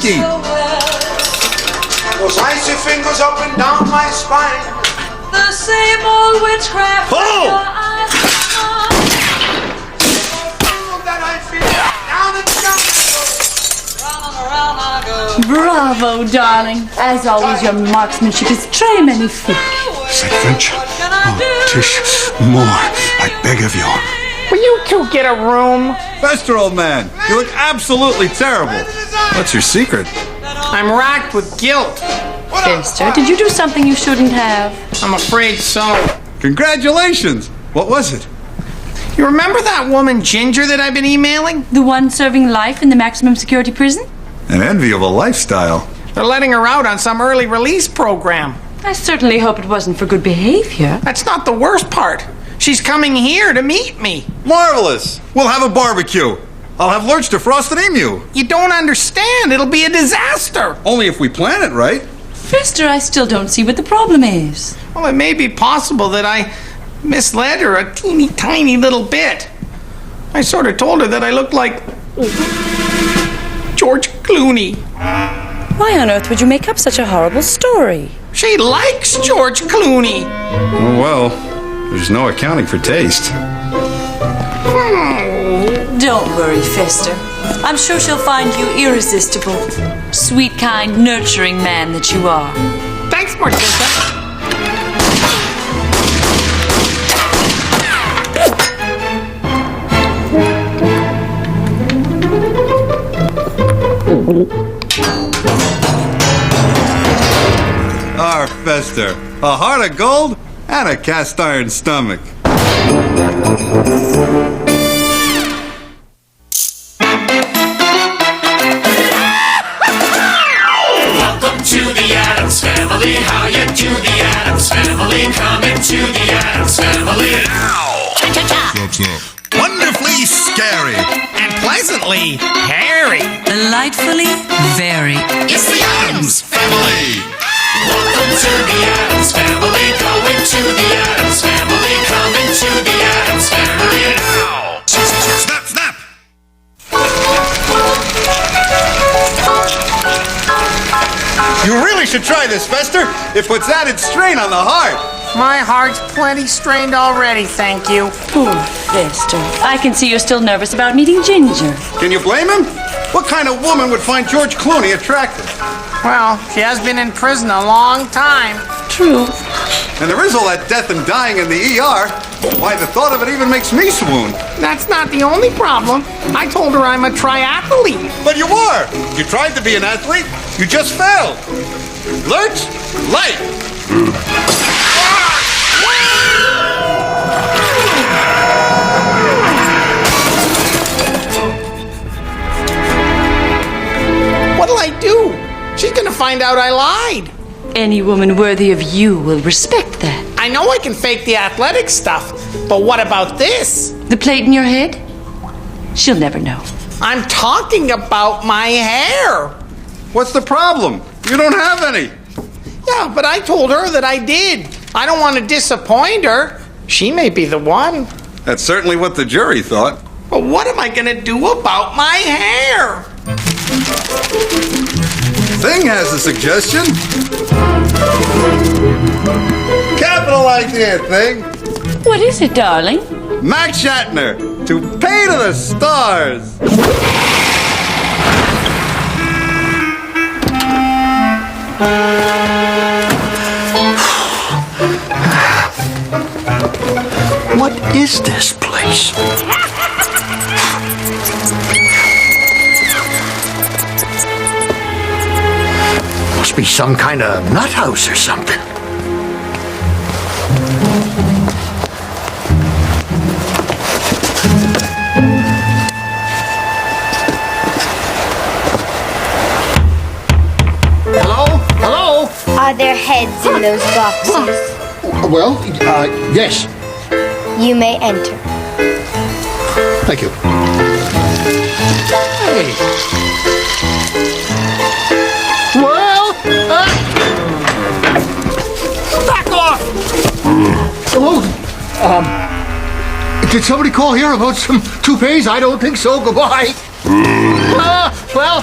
whiskey. Those icy fingers up and down my spine. The same old witchcraft. Oh! That I feel down and down. Round and around I go. Bravo, darling. As always, your marksmanship is très magnifique. Said French. Oh, Tish, more. I beg of you. Will you two get a room? Fester, old man, you look absolutely terrible. What's your secret? I'm racked with guilt. Fester, did you do something you shouldn't have? I'm afraid so. Congratulations. What was it? You remember that woman Ginger that I've been emailing? The one serving life in the maximum security prison? An enviable lifestyle. They're letting her out on some early release program. I certainly hope it wasn't for good behavior. That's not the worst part. She's coming here to meet me. Marvelous. We'll have a barbecue. I'll have Lurch defrost an emu. You don't understand. It'll be a disaster. Only if we plan it right. Fester, I still don't see what the problem is. Well, it may be possible that I misled her a teeny tiny little bit. I sort of told her that I looked like George Clooney. Why on earth would you make up such a horrible story? She likes George Clooney. Oh, well, there's no accounting for taste. Don't worry, Fester. I'm sure she'll find you irresistible. Sweet, kind, nurturing man that you are. Thanks, Martha. Our Fester, a heart of gold and a cast iron stomach. Welcome to the Addams Family. How you do, the Addams Family? Come into the Addams Family. Wonderfully scary. And pleasantly hairy. Delightfully very. It's the Addams Family. Welcome to the Addams Family. Go into the Addams Family. Come into the Addams Family now. Snap, snap. You really should try this, Fester. It puts added strain on the heart. My heart's plenty strained already, thank you. Poor Fester. I can see you're still nervous about meeting Ginger. Can you blame him? What kind of woman would find George Clooney attractive? Well, she has been in prison a long time. True. And there is all that death and dying in the ER. Why, the thought of it even makes me swoon. That's not the only problem. I told her I'm a triathlete. But you were. You tried to be an athlete. You just failed. Lurch, light. What'll I do? She's gonna find out I lied. Any woman worthy of you will respect that. I know I can fake the athletic stuff, but what about this? The plate in your head? She'll never know. I'm talking about my hair. What's the problem? You don't have any. Yeah, but I told her that I did. I don't want to disappoint her. She may be the one. That's certainly what the jury thought. But what am I gonna do about my hair? Thing has a suggestion. Capital idea, Thing. What is it, darling? Max Shatner, to pay to the stars. What is this place? Must be some kind of nut house or something. Hello? Hello? Are there heads in those boxes? Well, yes. You may enter. Thank you. Hey. Well, Back off! hello. Did somebody call here about some toupees? I don't think so. Goodbye. Well,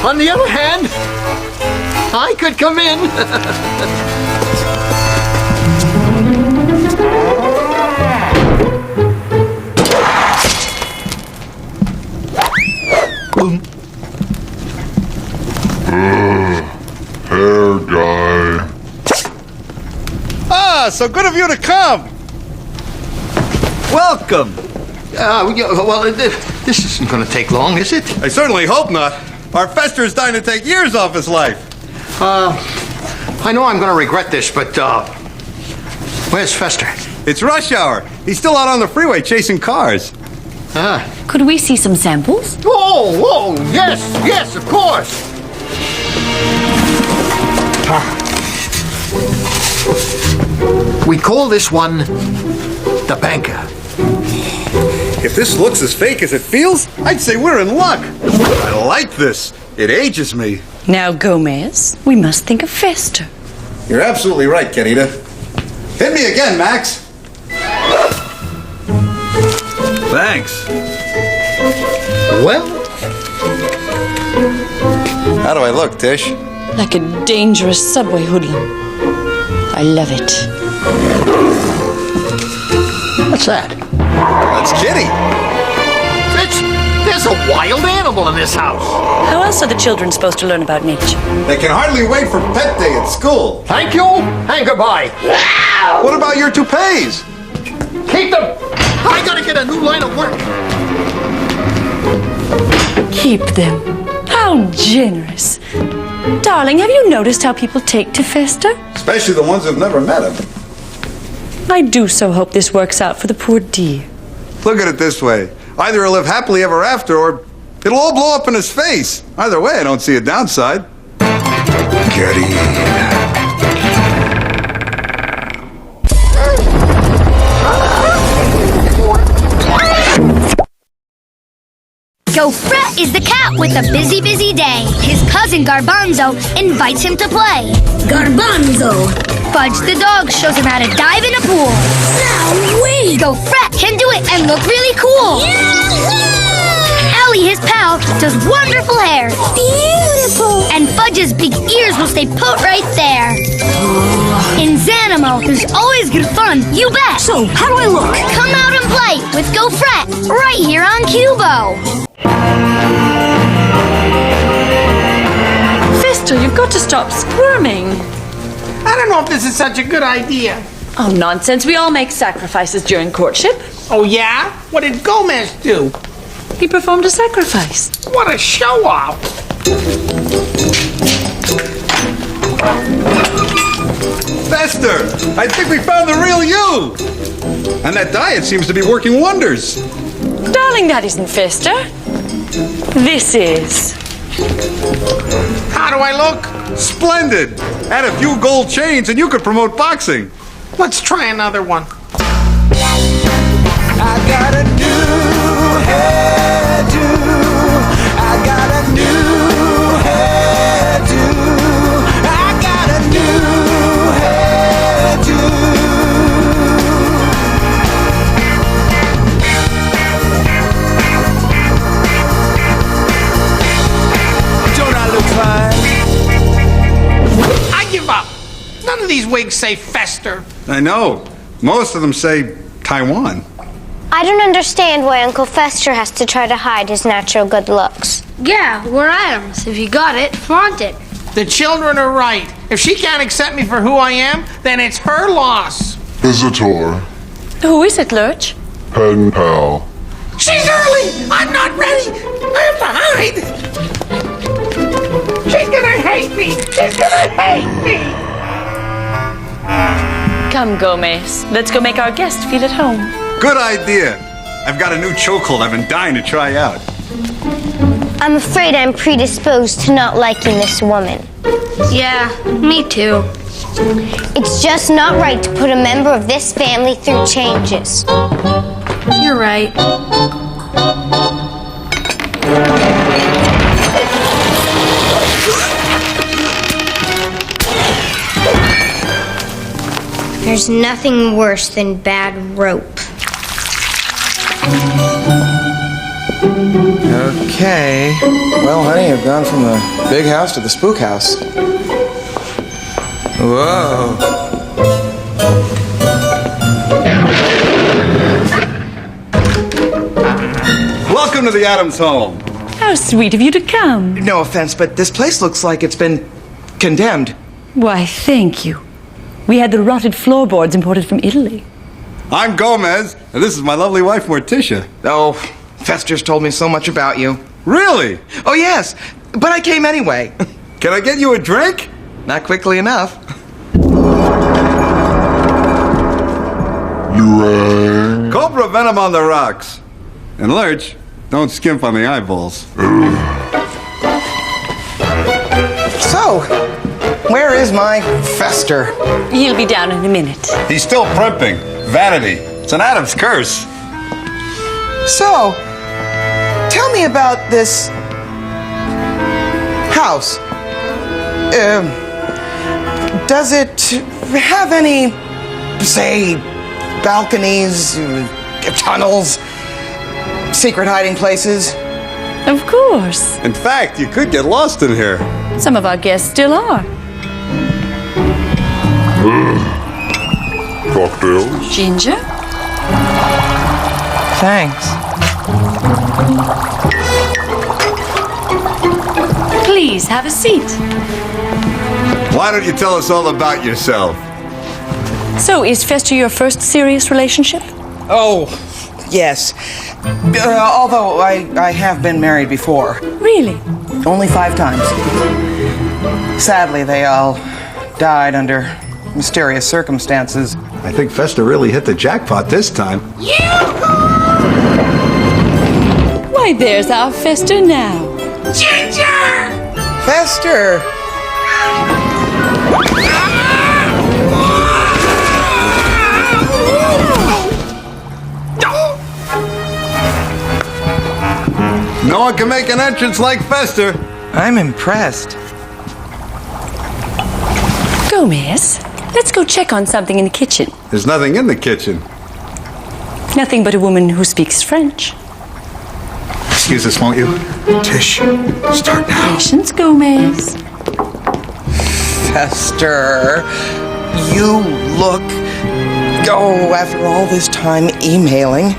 on the other hand, I could come in. Hair guy. Ah, so good of you to come. Welcome. This isn't going to take long, is it? I certainly hope not. Our Fester is dying to take years off his life. I know I'm going to regret this, but where's Fester? It's rush hour. He's still out on the freeway chasing cars. Could we see some samples? Whoa, yes, of course. We call this one the banker. If this looks as fake as it feels, I'd say we're in luck. I like this. It ages me. Now, Gomez, we must think of Fester. You're absolutely right, Kenita. Hit me again, Max. Thanks. Well, How do I look, Tish? Like a dangerous subway hoodlum. I love it. what's that? That's Kitty. There's a wild animal in this house. How else are the children supposed to learn about nature? They can hardly wait for pet day at school. Thank you, and goodbye. What about your toupees? Keep them. I gotta get a new line of work. Keep them. How generous. Darling, have you noticed how people take to Fester? Especially the ones who've never met him. I do so hope this works out for the poor dear. Look at it this way. Either he'll live happily ever after, or it'll all blow up in his face. Either way, I don't see a downside. Kitty. Gofret is the cat with a busy, busy day. His cousin Garbanzo invites him to play. Garbanzo! Fudge the dog shows him how to dive in a pool. Now wait! Gofret can do it and look really cool. Ellie, his pal, does wonderful hair. Beautiful! And Fudge's big ears will stay put right there. In Zanimo, there's always good fun, you bet. So, how do I look? Come out and play with Gofret right here on Qubo. Fester, you've got to stop squirming. I don't know if this is such a good idea. Oh, nonsense. We all make sacrifices during courtship. Oh, yeah? What did Gomez do? He performed a sacrifice. What a show-off. Fester, I think we found the real you. And that diet seems to be working wonders. Darling, that isn't Fester. This is. How do I look? Splendid. Add a few gold chains and you could promote boxing. Let's try another one. I got a new hairdo. I got a new hairdo. I got a new hairdo. Don't I look fine? I give up. None of these wigs say Fester. I know. Most of them say Taiwan. I don't understand why Uncle Fester has to try to hide his natural good looks. Yeah, we're Addams. If you got it, flaunt it. The children are right. If she can't accept me for who I am, then it's her loss. Visitor. Who is it, Lurch? Pen pal. She's early! I'm not ready! I have to hide! She's gonna hate me! She's gonna hate me! Come, Gomez. Let's go make our guest feel at home. Good idea. I've got a new chokehold I've been dying to try out. I'm afraid I'm predisposed to not liking this woman. Yeah, me too. It's just not right to put a member of this family through changes. You're right. There's nothing worse than bad rope. Okay. Well, honey, I've gone from the big house to the spook house. Whoa. Welcome to the Addams home. How sweet of you to come. No offense, but this place looks like it's been condemned. Why, thank you. We had the rotted floorboards imported from Italy. I'm Gomez, and this is my lovely wife, Morticia. Oh, Fester's told me so much about you. Really? Oh, yes, but I came anyway. Can I get you a drink? Not quickly enough. Reran. Cobra venom on the rocks. And Lurch, don't skimp on the eyeballs. So, where is my Fester? He'll be down in a minute. He's still primping. Vanity. It's an Addams curse. So, tell me about this house. Does it have any, say, balconies, tunnels, secret hiding places? Of course. In fact, you could get lost in here. Some of our guests still are. Cocktails. Ginger? Thanks. Please have a seat. Why don't you tell us all about yourself? So, is Fester your first serious relationship? Oh, yes. Although I have been married before. Really? Only 5 times. Sadly, they all died under mysterious circumstances. I think Fester really hit the jackpot this time. Why, there's our Fester now. Ginger! Fester! No one can make an entrance like Fester. I'm impressed. Gomez, let's go check on something in the kitchen. There's nothing in the kitchen. Nothing but a woman who speaks French. Excuse us, won't you? Tish, start now. Patience, Gomez. Fester, you look... Oh, after all this time emailing,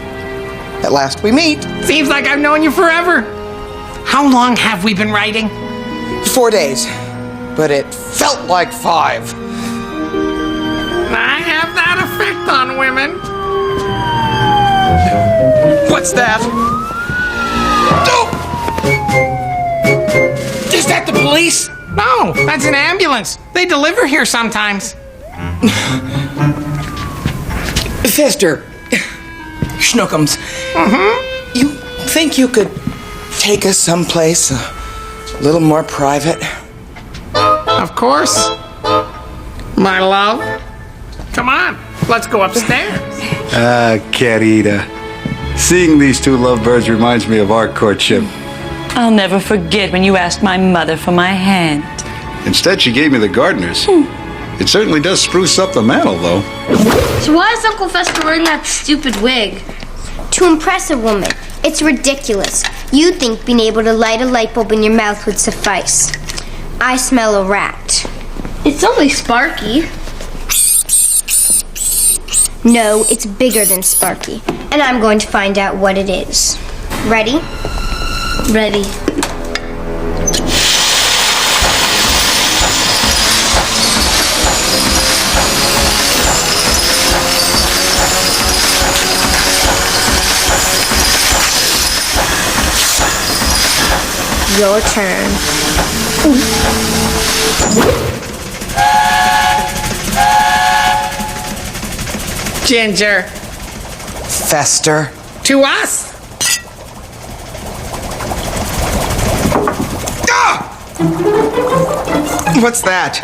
at last we meet. Seems like I've known you forever. How long have we been writing? 4 days, but it felt like 5. I have that effect on women. What's that? Oh! Is that the police? No, that's an ambulance. They deliver here sometimes. Fester, Schnookums, you think you could take us someplace a little more private? Of course. My love. Come on, let's go upstairs. Querida. Seeing these 2 lovebirds reminds me of our courtship. I'll never forget when you asked my mother for my hand. Instead, she gave me the gardeners. It certainly does spruce up the mantel, though. So why is Uncle Fester wearing that stupid wig? To impress a woman. It's ridiculous. You think being able to light a light bulb in your mouth would suffice. I smell a rat. It's only Sparky. No, it's bigger than Sparky. And I'm going to find out what it is. Ready? Ready. Your turn. Ginger. Fester. To us. What's that?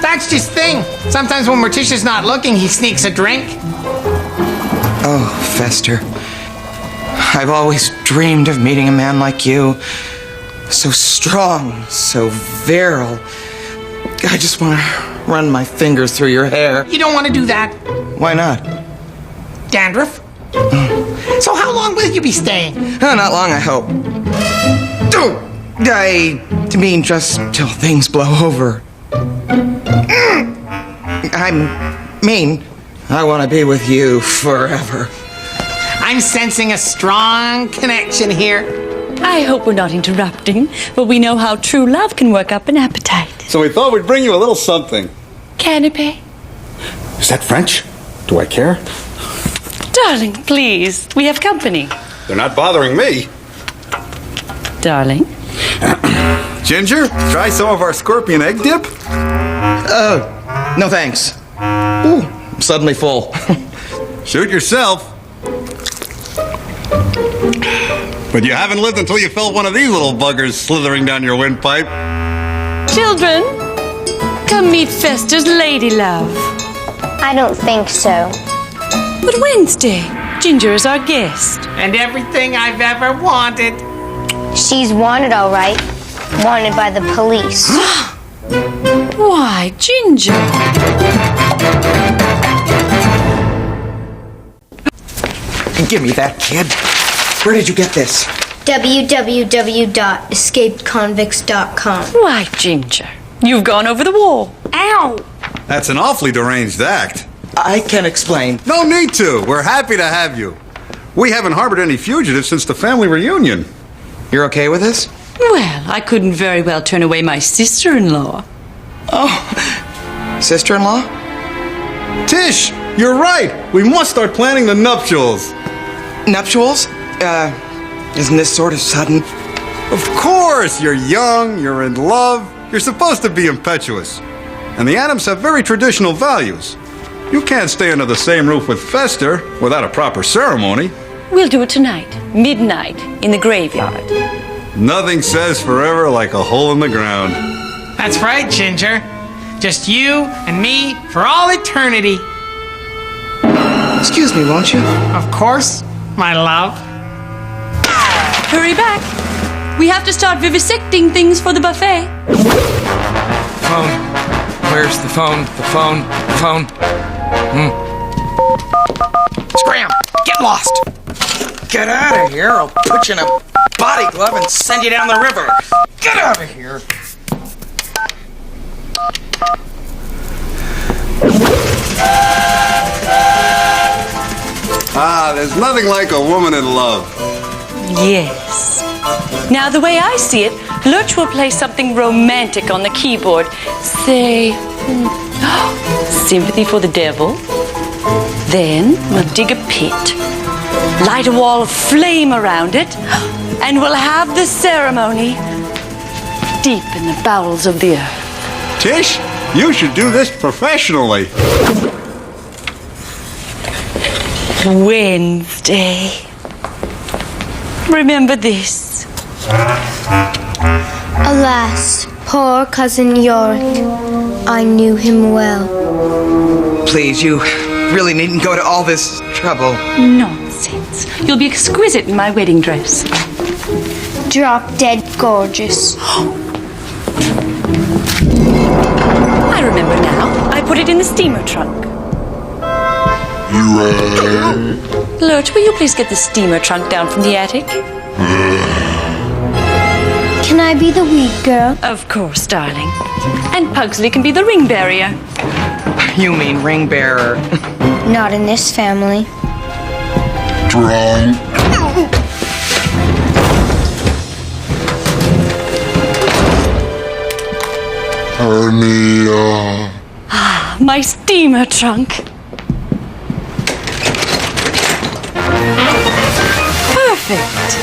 That's just thing. Sometimes when Morticia's not looking, he sneaks a drink. Oh, Fester. I've always dreamed of meeting a man like you. So strong, so virile. I just want to run my fingers through your hair. You don't want to do that. Why not? Dandruff? So how long will you be staying? Not long, I hope. I mean, just till things blow over. I want to be with you forever. I'm sensing a strong connection here. I hope we're not interrupting, but we know how true love can work up an appetite. So we thought we'd bring you a little something. Canapé? Is that French? Do I care? Darling, please. We have company. They're not bothering me. Darling? Ginger, try some of our scorpion egg dip? No thanks. Ooh, I'm suddenly full. Shoot yourself. But you haven't lived until you felt one of these little buggers slithering down your windpipe. Children, come meet Fester's lady love. I don't think so. But Wednesday, Ginger is our guest. And everything I've ever wanted. She's wanted, all right. Wanted by the police. Why, Ginger? Give me that, kid. Where did you get this? www.escapedconvicts.com. Why, Ginger? You've gone over the wall. Ow! That's an awfully deranged act. I can explain. No need to. We're happy to have you. We haven't harbored any fugitives since the family reunion. You're okay with this? Well, I couldn't very well turn away my sister-in-law. Oh, sister-in-law? Tish, you're right. We must start planning the nuptials. Nuptials? Isn't this sort of sudden? Of course, you're young, you're in love, you're supposed to be impetuous. And the Addams have very traditional values. You can't stay under the same roof with Fester without a proper ceremony. We'll do it tonight, midnight, in the graveyard. Nothing says forever like a hole in the ground. That's right, Ginger. Just you and me for all eternity. Excuse me, won't you? Of course, my love. Hurry back. We have to start vivisecting things for the buffet. Phone. Where's the phone? The phone? The phone? Scram! Get lost! Get out of here! I'll put you in a body glove and send you down the river! Get out of here! There's nothing like a woman in love. Yes. Now, the way I see it, Lurch will play something romantic on the keyboard. Say, Sympathy for the Devil. Then we'll dig a pit, light a wall of flame around it, and we'll have the ceremony deep in the bowels of the earth. Tish, you should do this professionally. Wednesday. Remember this. Alas, poor cousin Yorick. I knew him well. Please, you really needn't go to all this trouble. Nonsense. You'll be exquisite in my wedding dress. Drop dead gorgeous. I remember now. I put it in the steamer trunk. Lurch, will you please get the steamer trunk down from the attic? Can I be the weed girl? Of course, darling. And Pugsley can be the ring barrier. You mean ring bearer. Not in this family. Drunk. Hernia. My steamer trunk. Perfect.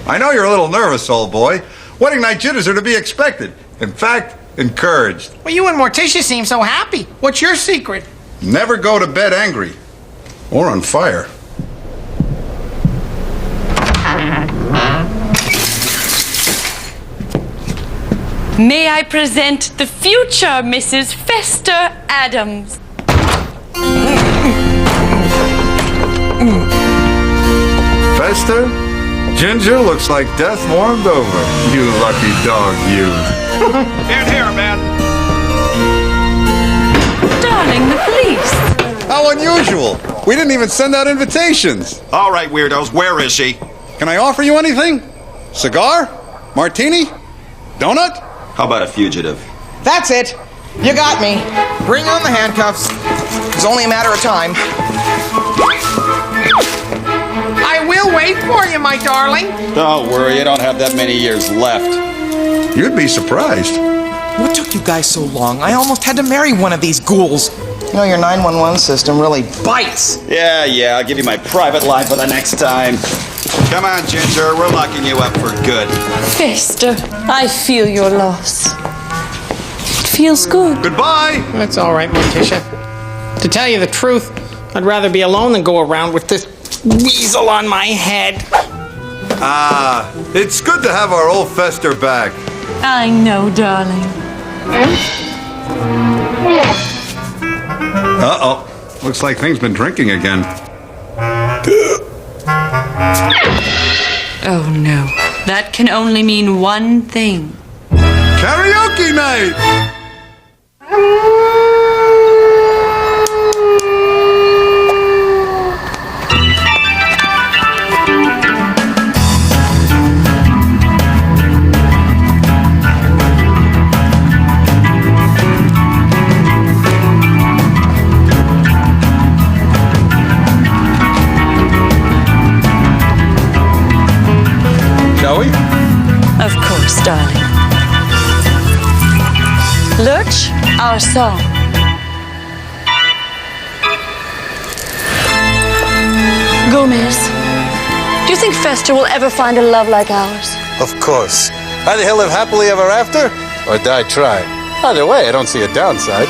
I know you're a little nervous, old boy. Wedding night jitters are to be expected. In fact, encouraged. Well, you and Morticia seem so happy. What's your secret? Never go to bed angry. Or on fire. May I present the future Mrs. Fester Addams. Fester? Ginger looks like death warmed over. You lucky dog, you. Can't hear, man. Darling, the police. How unusual. We didn't even send out invitations. All right, weirdos, where is she? Can I offer you anything? Cigar? Martini? Donut? How about a fugitive? That's it. You got me. Bring on the handcuffs. It's only a matter of time. I will wait for you, my darling. Don't worry, you don't have that many years left. You'd be surprised. What took you guys so long? I almost had to marry one of these ghouls. You know, your 911 system really bites. Yeah, I'll give you my private line for the next time. Come on, Ginger, we're locking you up for good. Fester, I feel your loss. It feels good. Goodbye. That's all right, Morticia. To tell you the truth, I'd rather be alone than go around with this weasel on my head. It's good to have our old Fester back. I know, darling. Uh-oh. Looks like things been drinking again. Oh, no. That can only mean one thing. Karaoke night! Shall we? Of course, darling. Lurch, our song. Gomez, do you think Fester will ever find a love like ours? Of course. Either he'll live happily ever after, or die trying. Either way, I don't see a downside.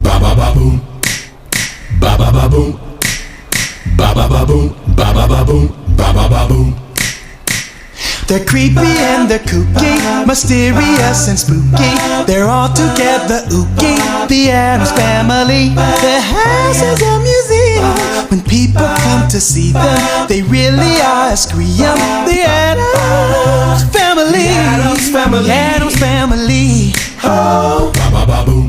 Ba-ba-ba-boom. Ba-ba-ba-boom. Ba-ba-ba-boom. Ba-ba-ba-boom. Ba-ba-ba-boom. They're creepy and they're kooky, mysterious and spooky. They're all together ooky, the Addams Family. Their house is a museum. When people come to see them, they really are a scream. The Addams Family, the Addams Family. Oh, Ba-ba-ba-boom.